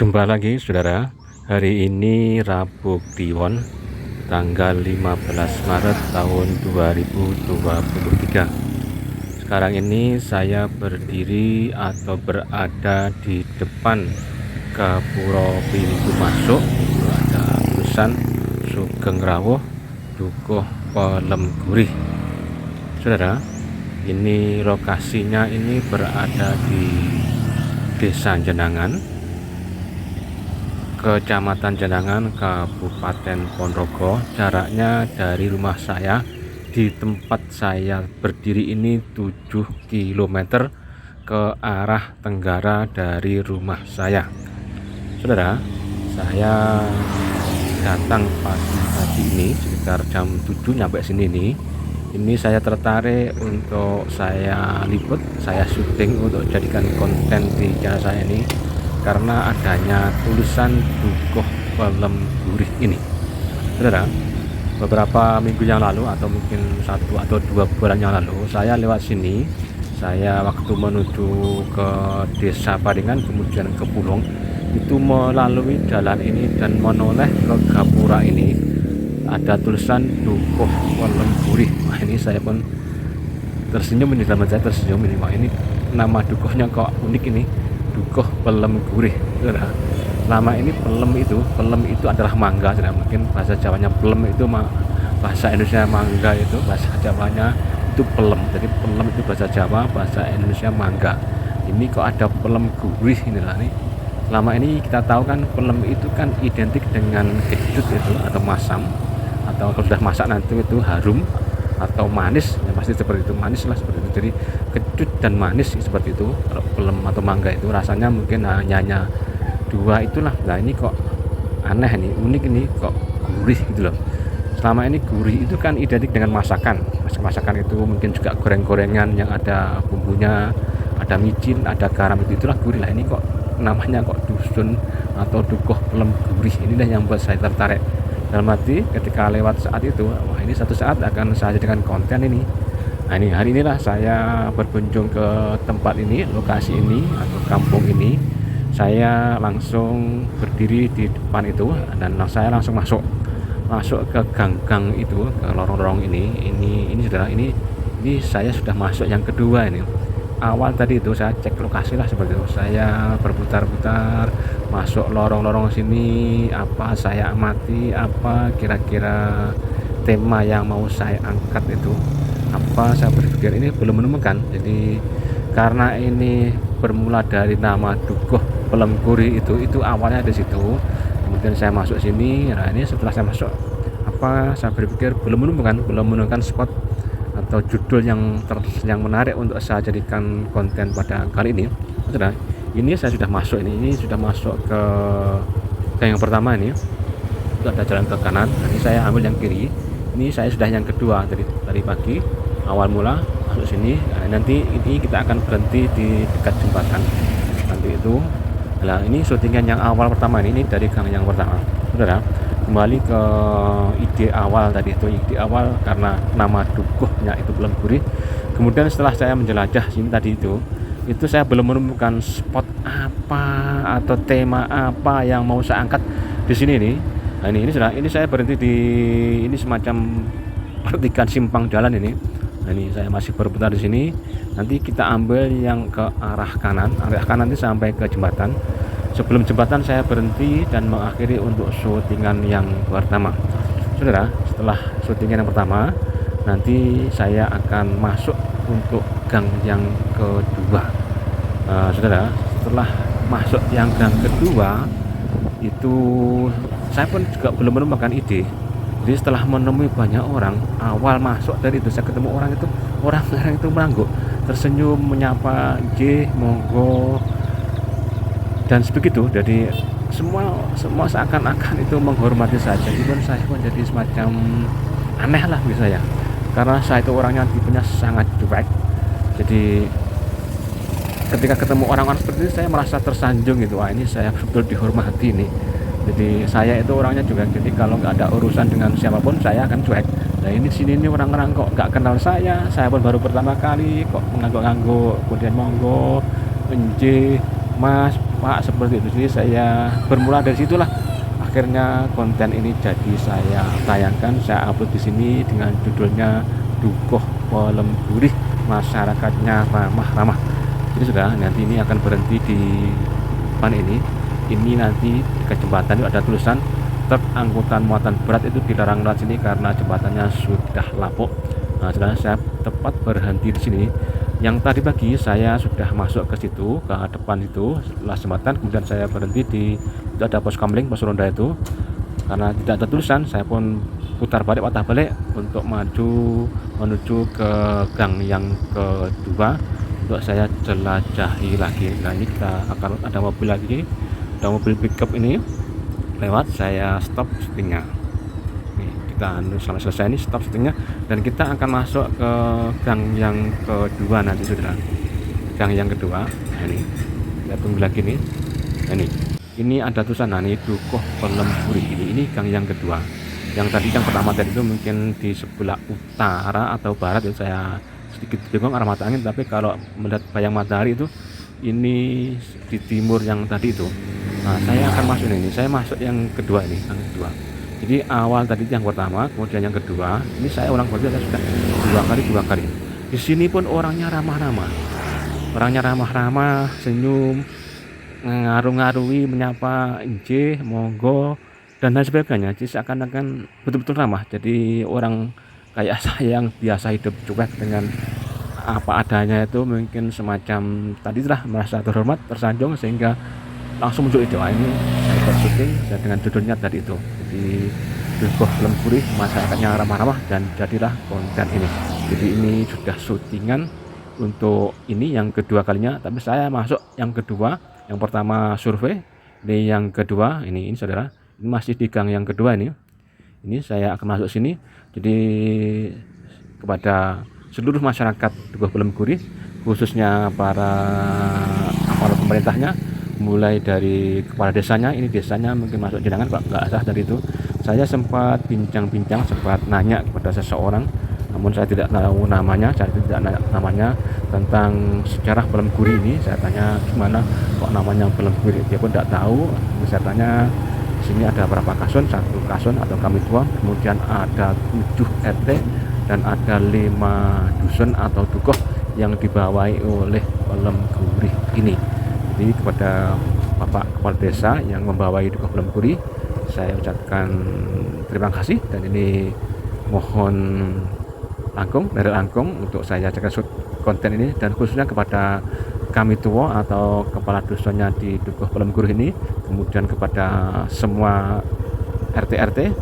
Jumpa lagi saudara. Hari ini Rabu Kliwon tanggal 15 Maret tahun 2023. Sekarang ini saya berdiri atau berada di depan Gapura pintu masuk. Ada tulisan Sugeng Rawuh Dukuh Pelem Gurih. Saudara, ini lokasinya ini berada di Desa Jenangan, Kecamatan Jenangan, Kabupaten Ponorogo. Jaraknya dari rumah saya di tempat saya berdiri ini 7 km ke arah tenggara dari rumah saya. Saudara, saya datang pagi ini sekitar jam 7 nyampe sini nih. Ini saya tertarik untuk saya liput, saya syuting untuk jadikan konten di channel saya ini karena adanya tulisan Dukuh Pelem Gurih ini. Saudara, beberapa minggu yang lalu atau mungkin 1 atau 2 bulan yang lalu saya lewat sini. Saya waktu menuju ke Desa Paringan kemudian ke Pulung itu melalui jalan ini dan menoleh ke Gapura ini ada tulisan Dukuh Pelem Gurih. Wah, ini saya pun tersenyum, ini dalam saya tersenyum ini. Wah, ini nama dukuhnya kok unik ini, Dukuh Pelem Gurih. Nama ini pelem itu adalah mangga. Mungkin bahasa Jawanya pelem itu bahasa Indonesia mangga, itu bahasa Jawanya itu pelem. Jadi pelem itu bahasa Jawa, bahasa Indonesia mangga. Ini kok ada pelem gurih inilah nih. Selama ini kita tahu kan pelem itu kan identik dengan kecut itu atau masam, atau kalau sudah masak nanti itu harum atau manis, ya pasti seperti itu, manis lah seperti itu. Jadi kecut dan manis seperti itu. Kalau pelem atau mangga itu rasanya mungkin hanya dua itulah. Nah, ini kok aneh nih, unik ini, kok gurih gitu loh. Selama ini gurih itu kan identik dengan masakan. Masakan itu mungkin juga goreng-gorengan yang ada bumbunya, ada micin, ada garam, itulah gurih lah. Ini kok namanya kok dusun atau Dukuh Pelem Gurih. Inilah yang buat saya tertarik. Dalam hati ketika lewat saat itu, wah ini satu saat akan saya jadikan konten ini. Nah, ini hari inilah saya berkunjung ke tempat ini, lokasi ini atau kampung ini. Saya langsung berdiri di depan itu dan saya langsung masuk ke gang-gang itu, ke lorong-lorong ini. Ini saudara, ini saya sudah masuk yang kedua ini. Awal tadi itu saya cek lokasi lah seperti itu. Saya berputar-putar masuk lorong-lorong sini, apa saya amati, apa kira-kira tema yang mau saya angkat itu apa. Saya berpikir ini belum menemukan. Jadi karena ini bermula dari nama Dukuh Pelem Gurih itu awalnya di situ. Kemudian saya masuk sini. Nah, ini setelah saya masuk saya berpikir belum menemukan spot atau judul yang menarik untuk saya jadikan konten pada kali ini. Saudara, ini saya sudah masuk ini sudah masuk ke yang pertama ini. Itu ada jalan ke kanan. Ini saya ambil yang kiri. Ini saya sudah yang kedua dari pagi awal mula masuk sini. Nah, nanti ini kita akan berhenti di dekat jembatan nanti itu. Nah, ini syutingan yang awal pertama ini dari gang yang pertama. Saudara, kembali ke ide awal tadi itu. Ide awal karena nama dukuhnya itu Pelem Gurih. Kemudian setelah saya menjelajah sini tadi itu saya belum menemukan spot apa atau tema apa yang mau saya angkat di sini nih. Nah, ini saya berhenti di ini semacam pertigaan simpang jalan ini. Nah, ini saya masih berputar di sini. Nanti kita ambil yang ke arah kanan. Arah kanan itu sampai ke jembatan. Sebelum jembatan saya berhenti dan mengakhiri untuk syutingan yang pertama. Saudara, setelah syutingan yang pertama, nanti saya akan masuk untuk gang yang kedua. Saudara, setelah masuk yang gang kedua itu saya pun juga belum menemukan ide. Jadi setelah menemui banyak orang, awal masuk dari itu saya ketemu orang itu mengangguk, tersenyum, menyapa, "J, monggo." Dan begitu, jadi semua seakan-akan itu menghormati saja. Even saya pun jadi semacam aneh lah bagi saya, karena saya itu orangnya tipenya sangat cuek. Jadi ketika ketemu orang-orang seperti itu saya merasa tersanjung gitu. Wah, ini saya betul dihormati nih. Jadi saya itu orangnya juga, jadi kalau nggak ada urusan dengan siapapun saya akan cuek. Nah, ini sini ini orang-orang kok nggak kenal saya pun baru pertama kali kok mengangguk-angguk, kemudian monggo, enje, Mas Pak seperti itu. Jadi saya bermula dari situlah akhirnya konten ini jadi saya tayangkan, saya upload di sini dengan judulnya Dukuh Pelem Gurih, masyarakatnya ramah-ramah. Jadi sudah, nanti ini akan berhenti di depan ini nanti dekat jembatan itu ada tulisan truk angkutan muatan berat itu dilarang lewat sini karena jembatannya sudah lapuk. Nah, sekarang saya tepat berhenti di sini. Yang tadi pagi saya sudah masuk ke situ, ke depan itu setelah jembatan, kemudian saya berhenti di itu ada pos kamling, pos ronda itu. Karena tidak ada tulisan, saya pun putar balik, patah balik untuk maju menuju ke gang yang kedua untuk saya jelajahi lagi. Nah, ini kita akan ada mobil lagi, ada mobil pickup ini lewat, saya stop syutingnya. Nih, kita sampai selesai ini stop syutingnya dan kita akan masuk ke gang yang kedua nanti saudara. Gang yang kedua, nah ini kita tunggu lagi nih. Nah, ini ada tulisan, nah ini Dukuh Pelem Gurih, ini gang yang kedua. Yang tadi yang pertama tadi itu mungkin di sebelah utara atau barat itu, saya sedikit bingung arah mata angin, tapi kalau melihat bayang matahari itu ini di timur yang tadi itu. Nah, saya akan masuk ini, saya masuk yang kedua ini, yang kedua. Jadi awal tadi yang pertama, kemudian yang kedua, ini saya ulang balik, saya sudah dua kali. Di sini pun orangnya ramah-ramah, senyum, ngaruh-ngaruhi, menyapa, injih, monggo, dan lain sebagainya. Jadi seakan-akan betul-betul ramah. Jadi orang kayak saya yang biasa hidup cuek dengan apa adanya itu mungkin semacam tadi lah merasa terhormat, tersanjung, sehingga langsung muncul ide, ini saya buat syuting dan dengan judulnya tadi itu. Jadi Dukuh Pelem Gurih, masyarakatnya ramah-ramah, dan jadilah konten ini. Jadi ini sudah syutingan untuk ini yang kedua kalinya, tapi saya masuk yang kedua. Yang pertama survei, ini yang kedua ini saudara, ini masih di gang yang kedua ini saya akan masuk sini. Jadi kepada seluruh masyarakat Dukuh Pelem Gurih, khususnya para aparat pemerintahnya, mulai dari kepala desanya, ini desanya mungkin masuk jenangan Pak, nggak sah dari itu. Saya sempat bincang-bincang, sempat nanya kepada seseorang, namun saya tidak tahu namanya, tentang sejarah Pelem Gurih ini. Saya tanya gimana kok namanya Pelem Gurih, dia pun tidak tahu. Saya tanya di sini ada berapa kasun, 1 kasun atau kami tua, kemudian ada 7 RT dan ada 5 dusun atau dukuh yang dibawahi oleh Pelem Gurih ini. Jadi kepada Bapak Kepala Desa yang membawahi Dukuh Pelem Gurih, saya ucapkan terima kasih, dan ini mohon dari langkung untuk saya jaga konten ini, dan khususnya kepada kami tua atau kepala dusanya di Dukuh Pelem Gurih ini, kemudian kepada semua RT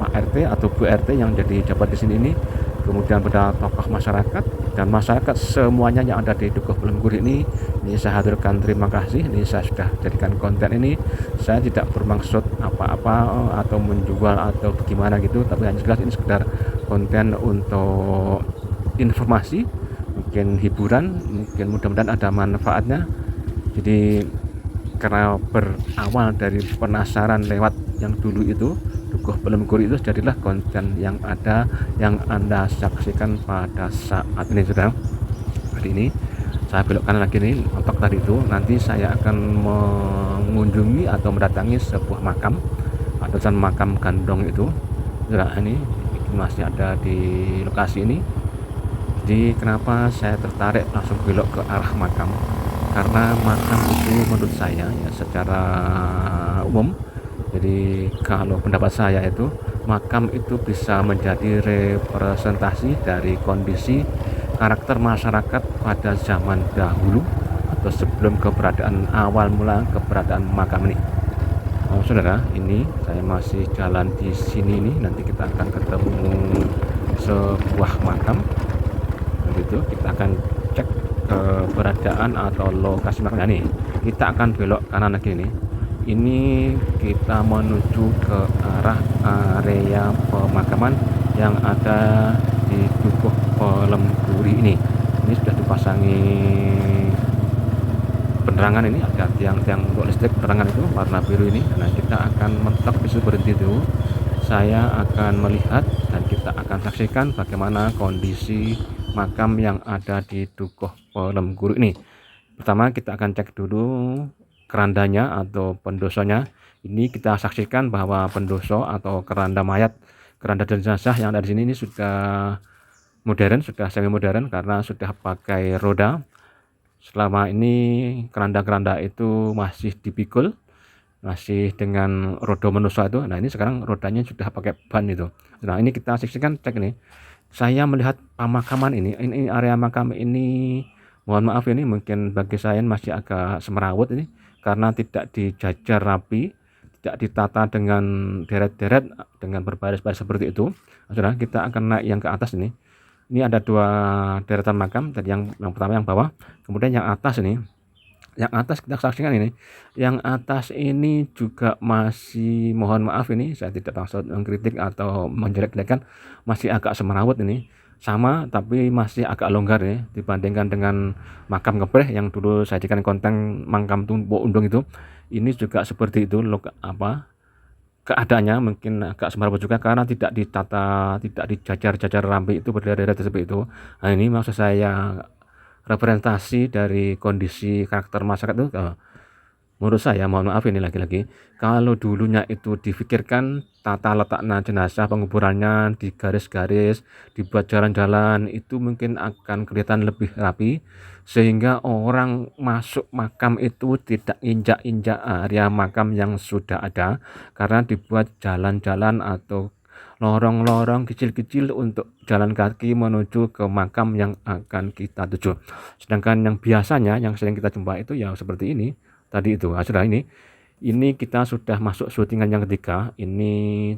Pak RT atau Bu RT yang jadi jabat di sini ini, kemudian pada tokoh masyarakat dan masyarakat semuanya yang ada di Dukuh Pelem Gurih ini saya haturkan terima kasih. Ini saya sudah jadikan konten ini, saya tidak bermaksud apa-apa atau menjual atau bagaimana gitu, tapi hanya jelas ini sekedar konten untuk informasi, mungkin hiburan, mungkin mudah-mudahan ada manfaatnya. Jadi karena berawal dari penasaran lewat yang dulu itu Dukuh Pelem Gurih itu, jadilah konten yang ada yang Anda saksikan pada saat ini sudah. Hari ini saya belok kanan lagi nih, untuk tadi itu nanti saya akan mengunjungi atau mendatangi sebuah makam, atau makam Gandong itu. Sudah, ini masih ada di lokasi ini. Jadi kenapa saya tertarik langsung belok ke arah makam, karena makam itu menurut saya ya secara umum, jadi kalau pendapat saya itu makam itu bisa menjadi representasi dari kondisi karakter masyarakat pada zaman dahulu atau sebelum keberadaan awal mula keberadaan makam ini. Saudara, ini saya masih jalan di sini nih, nanti kita akan ketemu sebuah makam. Begitu, kita akan cek keberadaan atau lokasi makam. Nah, nih kita akan belok kanan lagi nih. Ini kita menuju ke arah area pemakaman yang ada di Dukuh Pelem Gurih ini. Ini sudah dipasangi penerangan, ini ada tiang-tiang untuk listrik, penerangan itu warna biru ini. Nah, kita akan mentok di situ, berhenti dulu. Saya akan melihat dan kita akan saksikan bagaimana kondisi makam yang ada di Dukuh Pelem Gurih ini Pertama kita akan cek dulu kerandanya atau pendosonya. Ini kita saksikan bahwa pendoso atau keranda mayat, keranda jenazah yang ada di sini ini sudah modern, sudah semi modern karena sudah pakai roda. Selama ini keranda-keranda itu masih dipikul, masih dengan roda manusia itu. Nah, ini sekarang rodanya sudah pakai ban itu. Nah, ini kita saksikan, cek ini. Saya melihat pemakaman ini area makam ini, mohon maaf ini mungkin bagi saya masih agak semerawut ini karena tidak dijajar rapi, tidak ditata dengan deret-deret dengan berbaris-baris seperti itu. Saudara, kita akan naik yang ke atas ini. Ini ada 2 deretan makam, tadi yang pertama yang bawah, kemudian yang atas ini. Yang atas kita saksikan ini. Yang atas ini juga masih, mohon maaf ini saya tidak maksud mengkritik atau menjelek-jelekan, masih agak semerawut ini. Sama tapi masih agak longgar ya dibandingkan dengan makam Ngepleh yang dulu saya jadikan konten makam Tumpuk Undung itu. Ini juga seperti itu keadaannya mungkin agak semerawut juga karena tidak ditata, tidak dijajar-jajar rapi itu berderet-deret seperti itu. Nah, ini maksud saya representasi dari kondisi karakter masyarakat itu. Menurut saya, mohon maaf ini lagi-lagi, kalau dulunya itu difikirkan tata letaknya jenazah, penguburannya di garis-garis, dibuat jalan-jalan, itu mungkin akan kelihatan lebih rapi, sehingga orang masuk makam itu tidak injak-injak area makam yang sudah ada, karena dibuat jalan-jalan atau lorong-lorong kecil-kecil untuk jalan kaki menuju ke makam yang akan kita tuju. Sedangkan yang biasanya, yang sering kita jumpa itu ya seperti ini. Tadi itu, sudah ini kita sudah masuk syutingan yang ketiga. Ini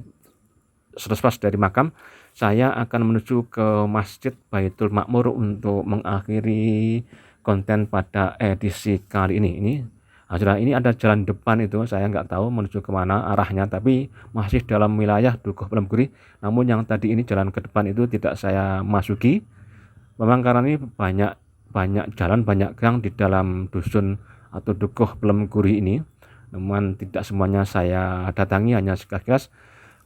selepas dari makam, saya akan menuju ke Masjid Baitul Makmur untuk mengakhiri konten pada edisi kali ini. Sudah ini ada jalan depan itu, saya nggak tahu menuju kemana arahnya, tapi masih dalam wilayah Dukuh Pelemguri. Namun yang tadi ini jalan ke depan itu tidak saya masuki. Memang karena ini banyak jalan, banyak gang di dalam dusun atau Dukuh Pelemguri ini, namun tidak semuanya saya datangi, hanya sekilas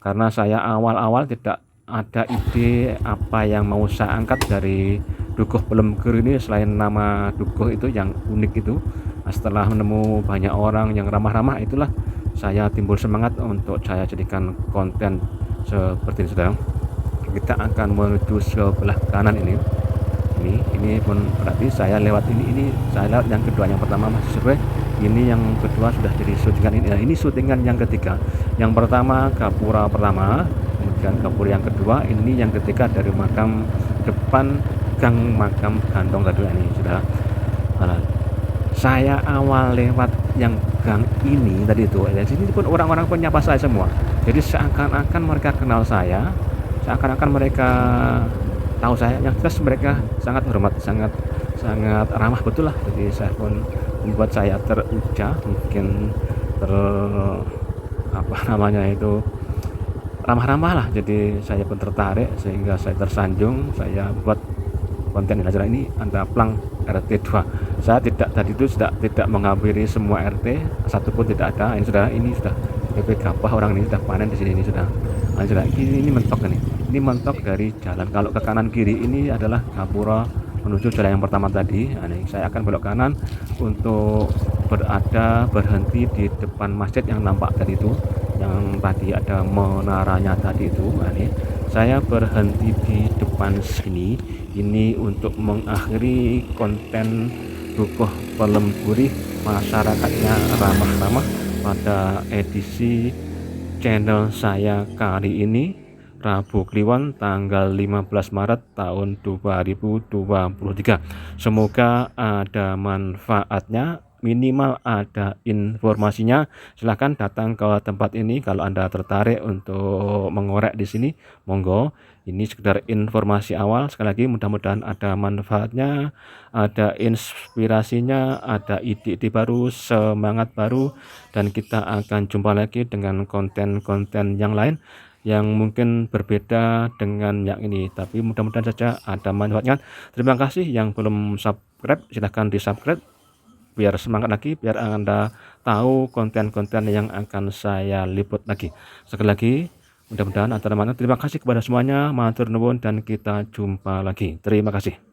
karena saya awal-awal tidak ada ide apa yang mau saya angkat dari Dukuh Pelemguri ini selain nama Dukuh itu yang unik itu. Nah, setelah menemu banyak orang yang ramah-ramah, itulah saya timbul semangat untuk saya jadikan konten seperti ini. Sedang kita akan menuju sebelah kanan ini pun berarti saya lewat ini saya lewat yang kedua. Yang pertama masih sesuai, ini yang kedua sudah jadi syutingan ini. Nah, ini syutingan yang ketiga. Yang pertama gapura pertama, kemudian gapura yang kedua, ini yang ketiga dari makam depan gang makam Gantong tadi ini sudah. Nah, saya awal lewat yang gang ini tadi itu, di sini pun orang-orang pun nyapa saya semua. Jadi seakan-akan mereka kenal saya, seakan-akan mereka tahu saya. Yang jelas mereka sangat hormat, sangat ramah betul lah. Jadi saya pun membuat saya teruja, mungkin ramah-ramah lah. Jadi saya pun tertarik sehingga saya tersanjung, saya buat konten ini. Ini ada plang RT 2. Saya tadi itu tidak menghampiri semua RT, satu pun tidak ada. Ini sudah PP Gapah, orang ini sudah panen di sini ini sudah. Ini mentok ini. Ini mentok dari jalan. Kalau ke kanan kiri ini adalah gapura menuju jalan yang pertama tadi. Saya akan belok kanan untuk berhenti di depan masjid yang nampak tadi itu, yang tadi ada menaranya tadi itu. Saya berhenti di depan sini ini untuk mengakhiri konten Dukuh Pelemguri masyarakatnya ramah-ramah pada edisi channel saya kali ini, Rabu Kliwon tanggal 15 Maret tahun 2023. Semoga ada manfaatnya, minimal ada informasinya. Silahkan datang ke tempat ini kalau Anda tertarik untuk mengorek di sini, monggo. Ini sekedar informasi awal. Sekali lagi mudah-mudahan ada manfaatnya, ada inspirasinya, ada ide-ide baru, semangat baru, dan kita akan jumpa lagi dengan konten-konten yang lain yang mungkin berbeda dengan yang ini, tapi mudah-mudahan saja ada manfaatnya. Terima kasih yang belum subscribe, silahkan di subscribe biar semangat lagi, biar Anda tahu konten-konten yang akan saya liput lagi. Sekali lagi mudah-mudahan ada manfaat. Terima kasih kepada semuanya, matur nuwun, dan kita jumpa lagi. Terima kasih.